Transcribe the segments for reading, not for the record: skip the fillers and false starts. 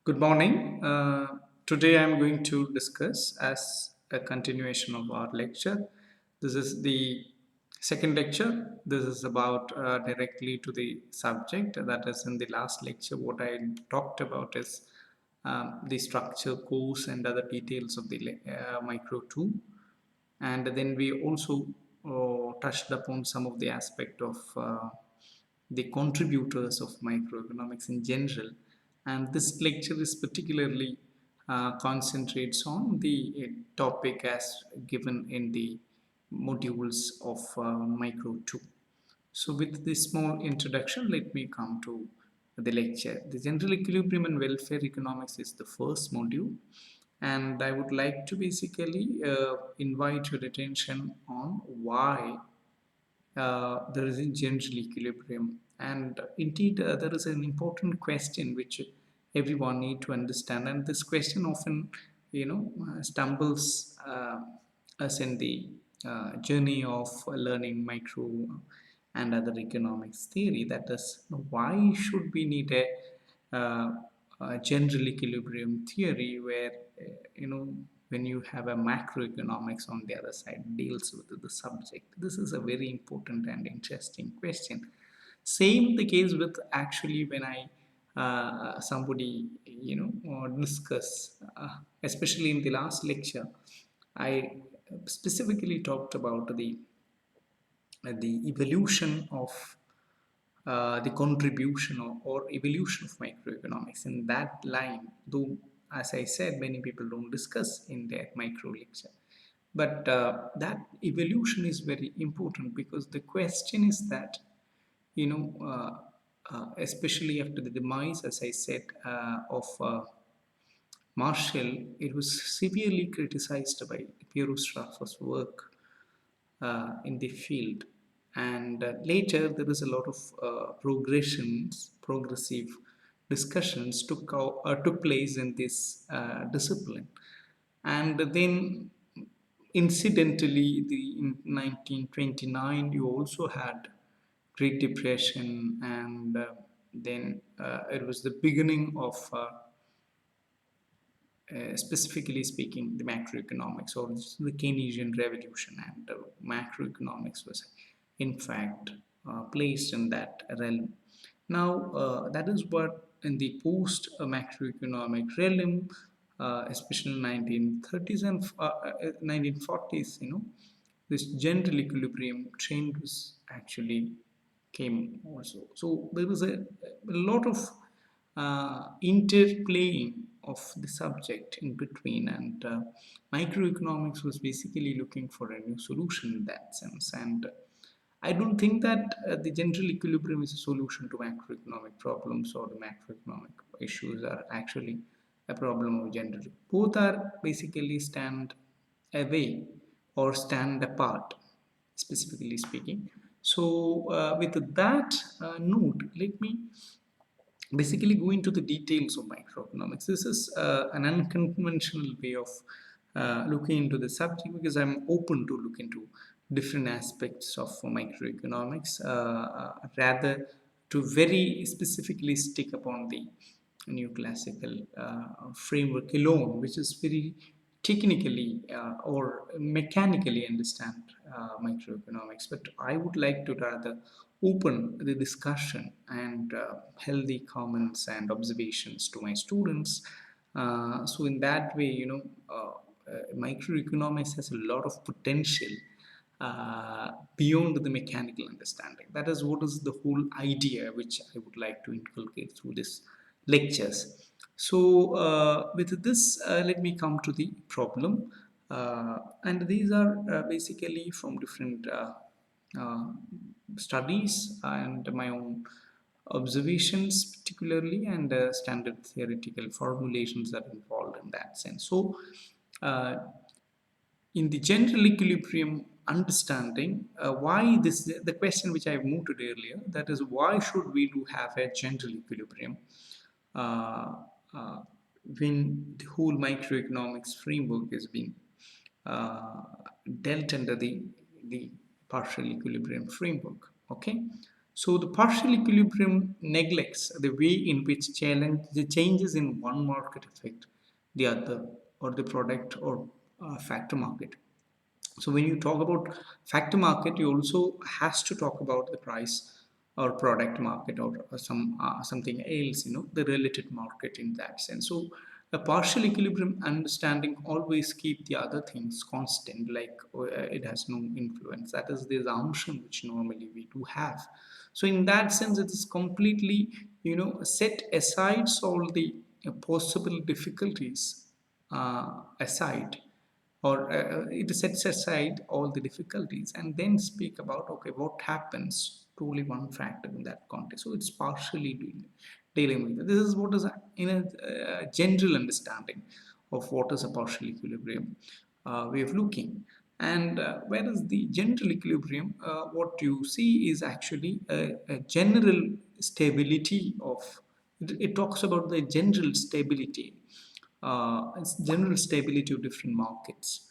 Good morning. Today I'm going to discuss as a continuation of our lecture. This is the second lecture. This is about directly to the subject. That is, in the last lecture, what I talked about is the structure, course, and other details of the Micro 2. And then we also touched upon some of the aspect of the contributors of microeconomics in general, and this lecture is particularly concentrates on the topic as given in the modules of Micro 2. So with this small introduction, let me come to the lecture. The general equilibrium and welfare economics is the first module, and I would like to basically invite your attention on why there is a general equilibrium. And indeed, there is an important question which everyone need to understand. And this question often, stumbles us in the journey of learning micro and other economics theory. That is, why should we need a general equilibrium theory where, when you have a macroeconomics on the other side deals with the subject. This is a very important and interesting question. Same the case with actually when I somebody discuss, especially in the last lecture, I specifically talked about the evolution of the contribution or evolution of microeconomics. In that line, though, as I said, many people don't discuss in their micro lecture. But that evolution is very important because the question is that, especially after the demise, as I said, of Marshall, it was severely criticized by Piero Straffer's work in the field. And later, there is a lot of progressive discussions took place in this discipline. And then, incidentally, in 1929, you also had Great Depression, and then it was the beginning of specifically speaking, the macroeconomics or the Keynesian revolution, and macroeconomics was, in fact, placed in that realm. Now, that is what in the post macroeconomic realm, especially in 1930s and 1940s, this general equilibrium trend was actually came also. So there was a lot of interplaying of the subject in between, and microeconomics was basically looking for a new solution in that sense. And I don't think that the general equilibrium is a solution to macroeconomic problems, or the macroeconomic issues are actually a problem of general. Both are basically stand away or stand apart, specifically speaking. So, with that note, let me basically go into the details of microeconomics. This is an unconventional way of looking into the subject because I'm open to look into different aspects of microeconomics rather to very specifically stick upon the new classical framework alone, which is very technically or mechanically understand microeconomics. But I would like to rather open the discussion and healthy comments and observations to my students. So in that way, microeconomics has a lot of potential beyond the mechanical understanding. That is what is the whole idea which I would like to inculcate through this lectures. So with this, let me come to the problem. And these are basically from different uh, studies and my own observations particularly, and standard theoretical formulations that are involved in that sense. So uh, in the general equilibrium understanding, why this the question which I mooted earlier, that is, why should we do have a general equilibrium uh, uh, when the whole microeconomics framework is being uh, dealt under the partial equilibrium framework. Okay, So the partial equilibrium neglects the way in which the changes in one market affect the other, or the product or factor market. So when you talk about factor market, you also has to talk about the price or product market, or something else, the related market in that sense. So a partial equilibrium understanding always keep the other things constant, like it has no influence. That is the assumption which normally we do have. So in that sense, it is completely, set aside all the possible difficulties aside, or it sets aside all the difficulties and then speak about, okay, what happens to only one factor in that context. So it's partially dealing with it. This is what is in a general understanding of what is a partial equilibrium way of looking. And whereas the general equilibrium, what you see is actually a general stability of it talks about the general stability, it's general stability of different markets,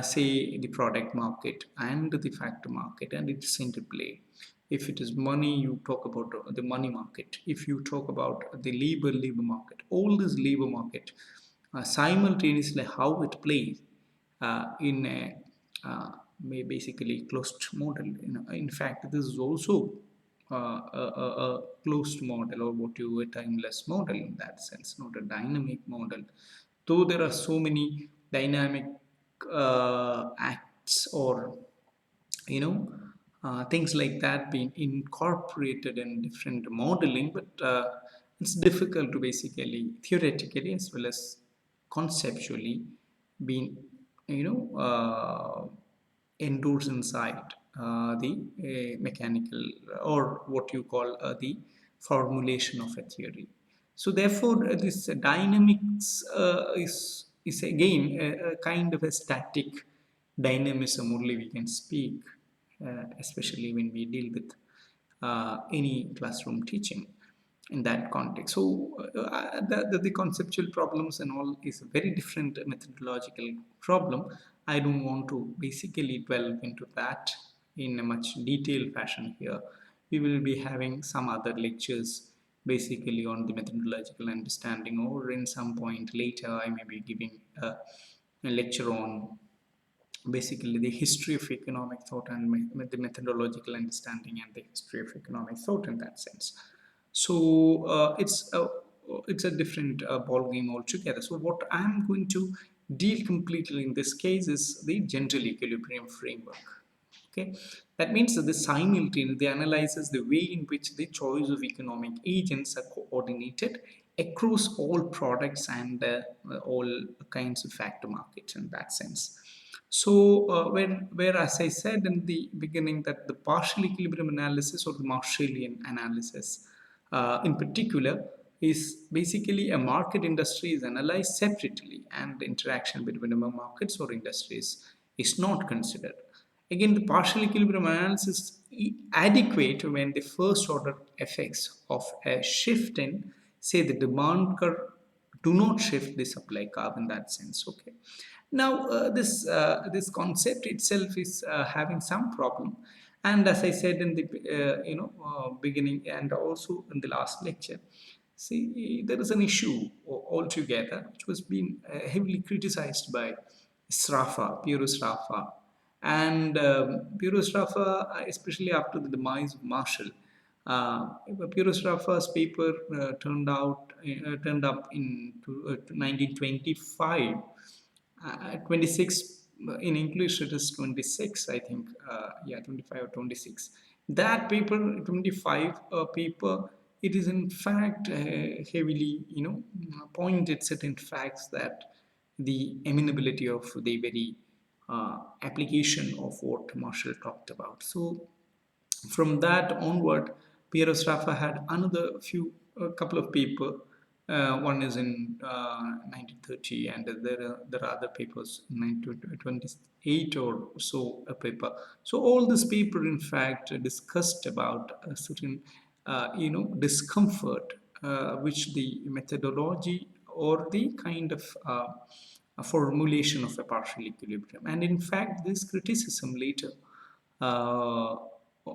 say the product market and the factor market, and its interplay. If it is money, you talk about the money market. If you talk about the labor market, all this labor market, simultaneously how it plays in a basically closed model. In fact, this is also a closed model, or what you a timeless model in that sense, not a dynamic model. Though there are so many dynamic acts, or you know things like that being incorporated in different modeling, but it's difficult to basically theoretically as well as conceptually being endorse inside the mechanical, or what you call the formulation of a theory. So therefore, this dynamics is again a kind of a static dynamism only we can speak, especially when we deal with any classroom teaching in that context. So the conceptual problems and all is a very different methodological problem. I don't want to basically delve into that in a much detailed fashion here. We will be having some other lectures basically on the methodological understanding, or in some point later I may be giving a lecture on basically the history of economic thought and the methodological understanding and the history of economic thought in that sense. So it's a different ball game altogether. So what I'm going to deal completely in this case is the general equilibrium framework. Okay, that means that the simultaneously analyzes the way in which the choice of economic agents are coordinated across all products and all kinds of factor markets in that sense. So, where as I said in the beginning, that the partial equilibrium analysis, or the Marshallian analysis, in particular, is basically a market industry is analyzed separately, and the interaction between the markets or industries is not considered. Again, the partial equilibrium analysis is adequate when the first order effects of a shift in, say, the demand curve do not shift the supply curve in that sense. Okay. Now, this concept itself is having some problem, and as I said in the beginning and also in the last lecture, see, there is an issue altogether which was being heavily criticized by Piero Sraffa, and Piero Sraffa, especially after the demise of Marshall. Piero Sraffa's paper turned up in 1925. 26 in English it is 26, I think. Yeah, 25 or 26. That paper 25 paper, it is in fact heavily pointed certain facts that the amenability of the very application of what Marshall talked about. So from that onward, Piero Sraffa had another a couple of paper. One is in 1930, and there are other papers in 1928 or so a paper. So all this paper, in fact, discussed about a certain, discomfort which the methodology or the kind of a formulation of a partial equilibrium. And in fact, this criticism later uh,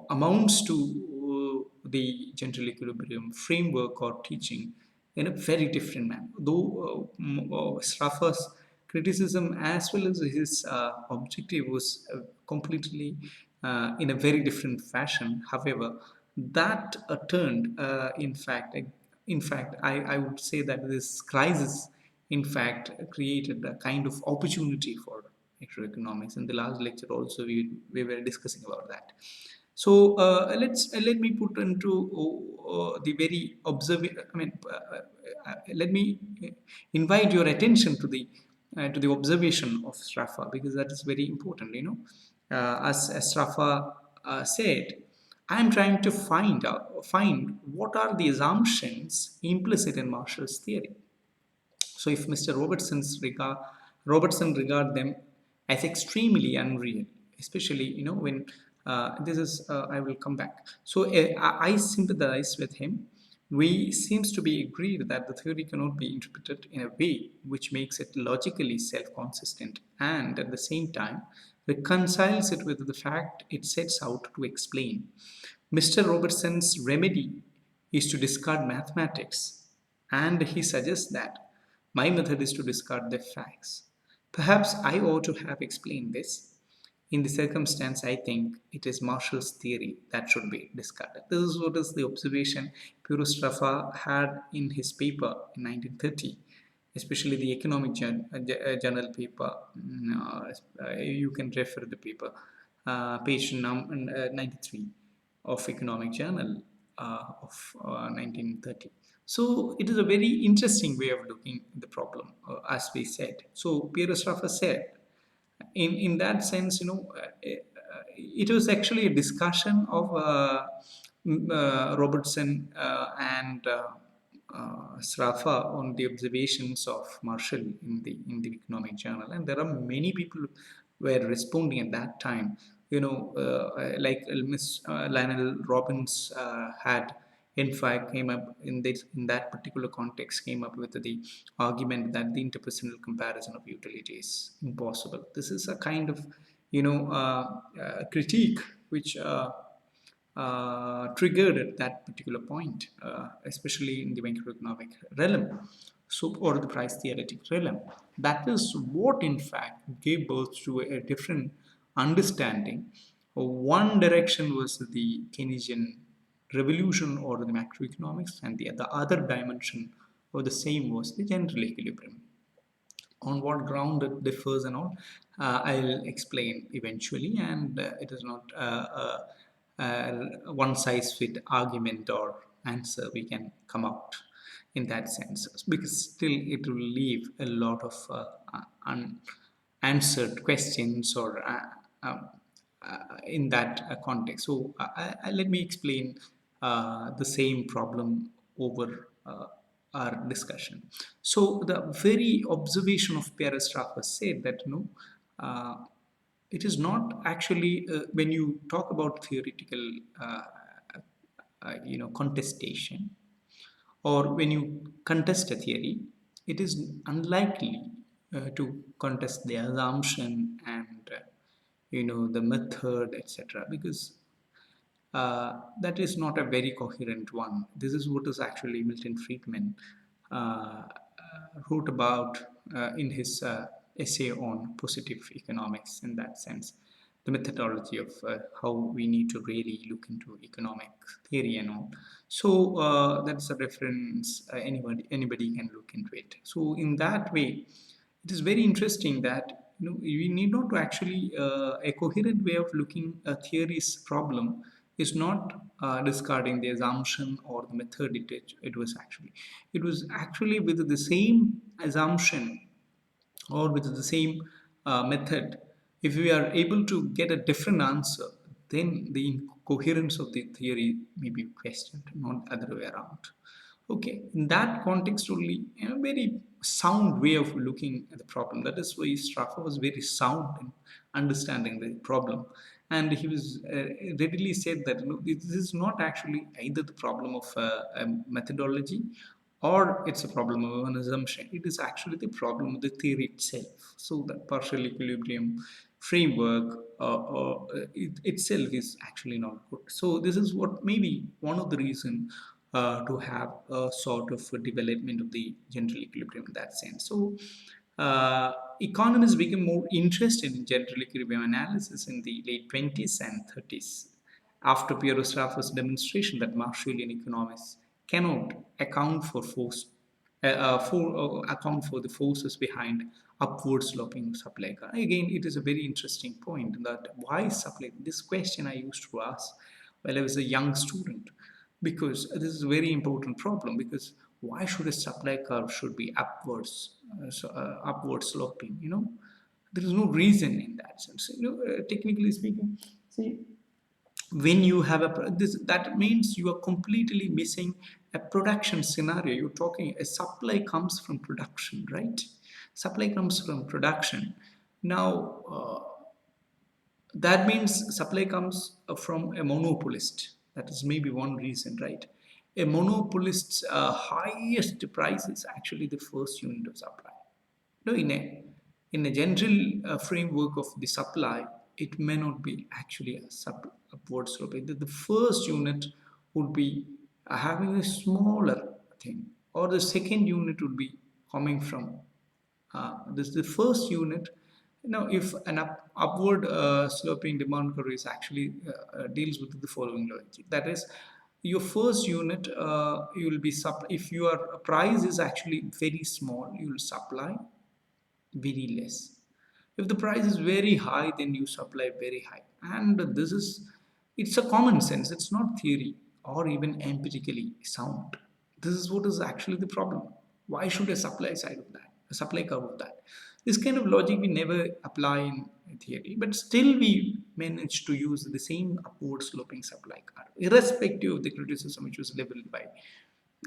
amounts to the general equilibrium framework or teaching in a very different manner. Though Straffer's criticism as well as his objective was completely in a very different fashion. However, that turned, I would say that this crisis, in fact, created a kind of opportunity for macroeconomics. In the last lecture, also we were discussing about that. So let me put into the very observe. I mean, let me invite your attention to the observation of Straffa, because that is very important. As Straffa said, I am trying to find what are the assumptions implicit in Marshall's theory. So if Mr. Robertson regard them as extremely unreal, especially when this is I will come back. So I sympathize with him. We seems to be agreed that the theory cannot be interpreted in a way which makes it logically self-consistent and at the same time reconciles it with the fact it sets out to explain. Mr. Robertson's remedy is to discard mathematics, and he suggests that my method is to discard the facts. Perhaps I ought to have explained this. In the circumstance, I think it is Marshall's theory that should be discarded. This is what is the observation Pyrrhus-Raffa had in his paper in 1930, especially the economic journal paper. You can refer the paper, page 93 of economic journal of 1930. So it is a very interesting way of looking at the problem, as we said. So Pyrrhus-Raffa said, in that sense, it was actually a discussion of Robertson and Sraffa on the observations of Marshall in the economic journal, and there are many people were responding at that time. Like Miss Lionel Robbins had in fact came up in that particular context, came up with the argument that the interpersonal comparison of utility is impossible. This is a kind of critique which triggered at that particular point, especially in the macroeconomic realm, so or the price theoretic realm. That is what in fact gave birth to a different understanding. One direction was the Keynesian revolution or the macroeconomics, and the other dimension of the same was the general equilibrium. On what ground it differs and all, I'll explain eventually, and it is not one size fit argument or answer we can come out in that sense, because still it will leave a lot of unanswered questions or in that context. So let me explain the same problem over our discussion. So the very observation of Pyrrhus-Raffa said that uh, it is not actually when you talk about theoretical contestation, or when you contest a theory, it is unlikely to contest the assumption and the method, etc., because that is not a very coherent one. This is what is actually Milton Friedman wrote about in his essay on positive economics, in that sense, the methodology of how we need to really look into economic theory and all. So that's a reference, anybody can look into it. So in that way, it is very interesting that we need not to actually a coherent way of looking a theory's problem is not discarding the assumption or the method it was actually with the same assumption or with the same method. If we are able to get a different answer, then the coherence of the theory may be questioned, not the other way around. Okay, in that context only, a very sound way of looking at the problem. That is why Straffa was very sound in understanding the problem. And he was readily said that this is not actually either the problem of a methodology or it's a problem of an assumption. It is actually the problem of the theory itself. So that partial equilibrium framework itself is actually not good. So this is what maybe one of the reason to have a sort of a development of the general equilibrium in that sense. So economists became more interested in general equilibrium analysis in the late 20s and 30s after Piero Straffer's demonstration that Marshallian economics cannot account for account for the forces behind upward sloping supply curve. Again, it is a very interesting point that why supply. This question I used to ask while I was a young student, because this is a very important problem. Because why should a supply curve should be upward sloping? There is no reason in that sense. Technically speaking, see, when you have this, that means you are completely missing a production scenario. You're talking a supply comes from production, right? Supply comes from production. Now that means supply comes from a monopolist. That is maybe one reason, right? A monopolist's highest price is actually the first unit of supply. No, in a general framework of the supply, it may not be actually a upward sloping. The first unit would be having a smaller thing, or the second unit would be coming from this the first unit. If an upward sloping demand curve is actually deals with the following logic, that is, your first unit you will be if your price is actually very small, you will supply very less. If the price is very high, then you supply very high. And it's a common sense, it's not theory or even empirically sound. This is what is actually the problem. Why should a supply side of that, a supply curve of that? This kind of logic we never apply in theory, but still we manage to use the same upward sloping supply curve, irrespective of the criticism which was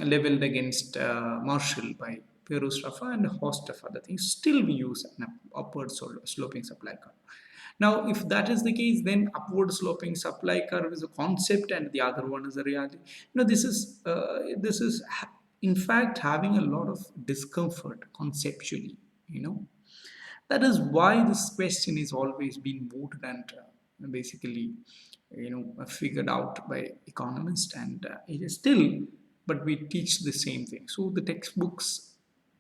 leveled against Marshall by Piero Straffa and a host of other things. Still, we use an upward sloping supply curve. Now, if that is the case, then upward sloping supply curve is a concept, and the other one is a reality. This is in fact having a lot of discomfort conceptually. That is why this question is always being voted and basically figured out by economists, and it is still, but we teach the same thing. So the textbooks,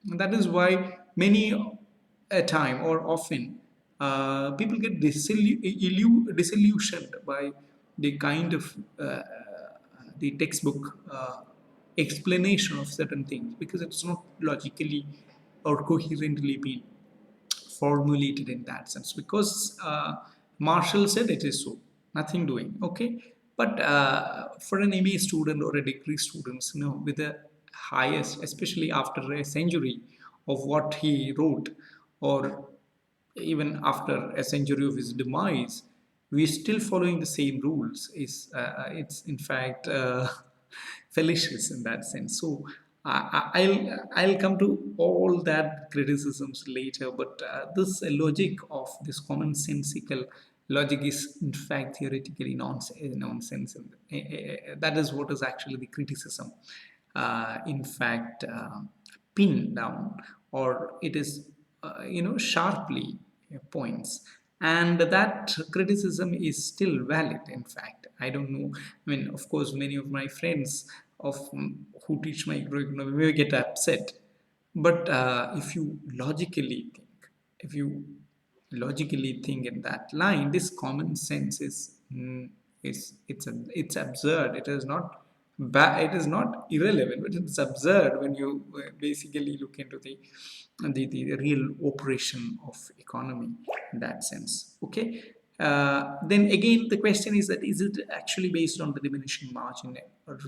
that is why many a time or often people get disillusioned by the kind of the textbook explanation of certain things, because it's not logically or coherently been formulated in that sense, because Marshall said it is so, nothing doing. Okay, but for an MA student or a degree student, with the highest, especially after a century of what he wrote, or even after a century of his demise, we're still following the same rules. It's in fact fallacious in that sense. So I'll come to all that criticisms later, but this logic of this commonsensical logic is in fact theoretically nonsense. That is what is actually the criticism. In fact, pinned down, or it is sharply points, and that criticism is still valid. In fact, I don't know, I mean, of course, many of my friends of who teach microeconomics may get upset, but if you logically think in that line, this common sense it's absurd. It is not bad, it is not irrelevant, but it's absurd when you basically look into the real operation of economy in that sense. Okay, then again the question is that, is it actually based on the diminishing margin, or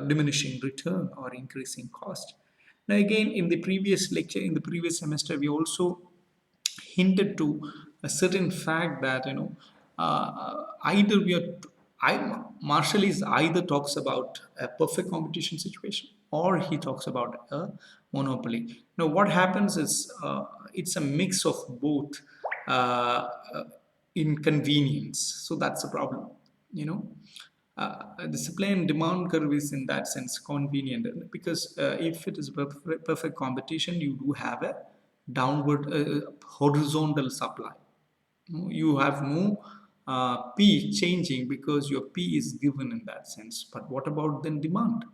diminishing return, or increasing cost? Now again, in the previous lecture, in the previous semester, we also hinted to a certain fact that either we are Marshall is either talks about a perfect competition situation, or he talks about a monopoly. Now what happens is it's a mix of both inconvenience. So that's the problem. you know the supply and demand curve is in that sense convenient, because if it is perfect competition, you do have a downward horizontal supply. No, you have no P changing because your P is given in that sense. But what about then demand?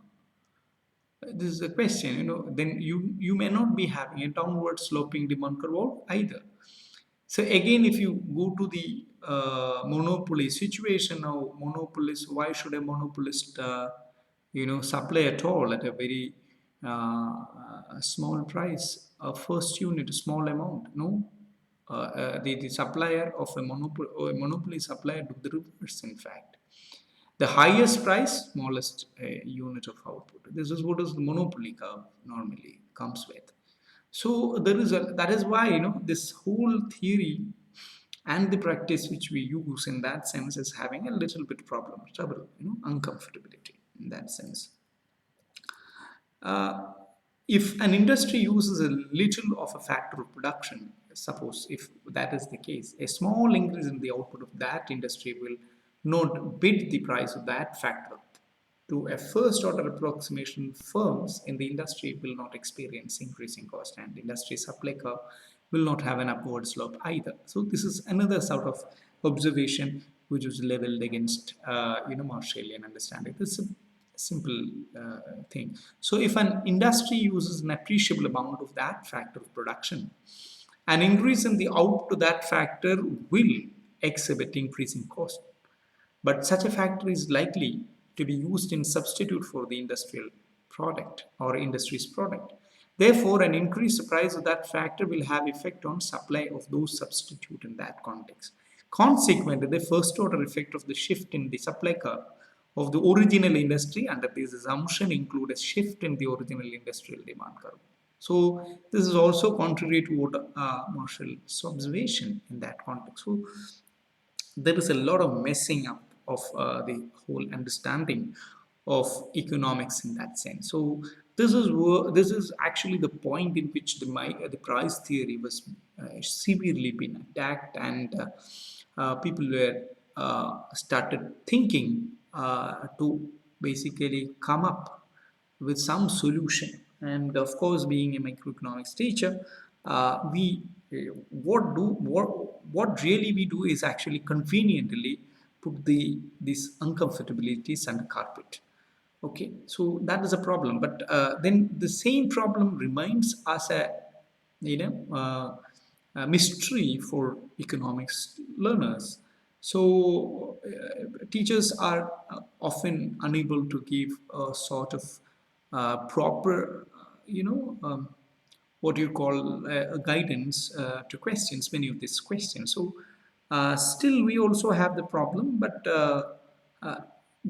This is a question, then you may not be having a downward sloping demand curve either. So again, if you go to the monopoly situation now, monopolist, why should a monopolist, supply at all at a very small price, a first unit, a small amount? No, the supplier of a monopoly supplier do the reverse. In fact, the highest price, smallest unit of output. This is what is the monopoly curve normally comes with. So that is why this whole theory and the practice which we use in that sense is having a little bit trouble, uncomfortability in that sense. Uh, if an industry uses a little of a factor of production, suppose if that is the case, a small increase in the output of that industry will not bid the price of that factor. To a first order approximation, firms in the industry will not experience increasing cost, and industry supply curve will not have an upward slope either. So this is another sort of observation which was leveled against Marshallian understanding. This is a simple thing. So if an industry uses an appreciable amount of that factor of production, an increase in the output to that factor will exhibit increasing cost. But such a factor is likely to be used in substitute for the industrial product or industry's product. Therefore, an increased price of that factor will have effect on supply of those substitute in that context. Consequently, the first order effect of the shift in the supply curve of the original industry under this assumption include a shift in the original industrial demand curve. So this is also contrary to what Marshall's observation in that context. So there is a lot of messing up of the whole understanding of economics in that sense. So this is actually the point in which the price theory was severely been attacked, and people were started thinking to basically come up with some solution. And of course, being a microeconomics teacher, we what really we do is actually conveniently put these uncomfortabilities under carpet. Okay, so that is a problem. But then the same problem remains as a mystery for economics learners. So teachers are often unable to give a sort of proper, what you call a guidance to questions, many of these questions. So still we also have the problem, but uh,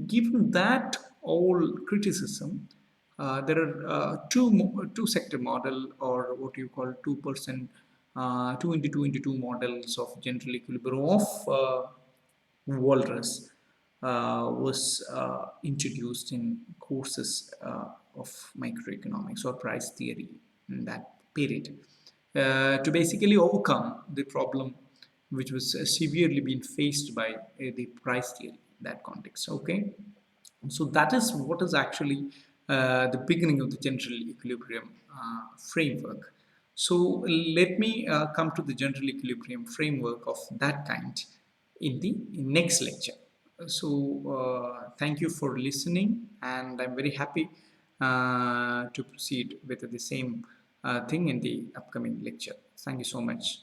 given that all criticism, there are two sector model, or what you call 2%, 2 into 2 into 2 models of general equilibrium of Walrus was introduced in courses of microeconomics or price theory in that period to basically overcome the problem which was severely being faced by the price theory in that context. Okay, so that is what is actually the beginning of the general equilibrium framework. So let me come to the general equilibrium framework of that kind in the next lecture. So thank you for listening, and I'm very happy to proceed with the same thing in the upcoming lecture. Thank you so much.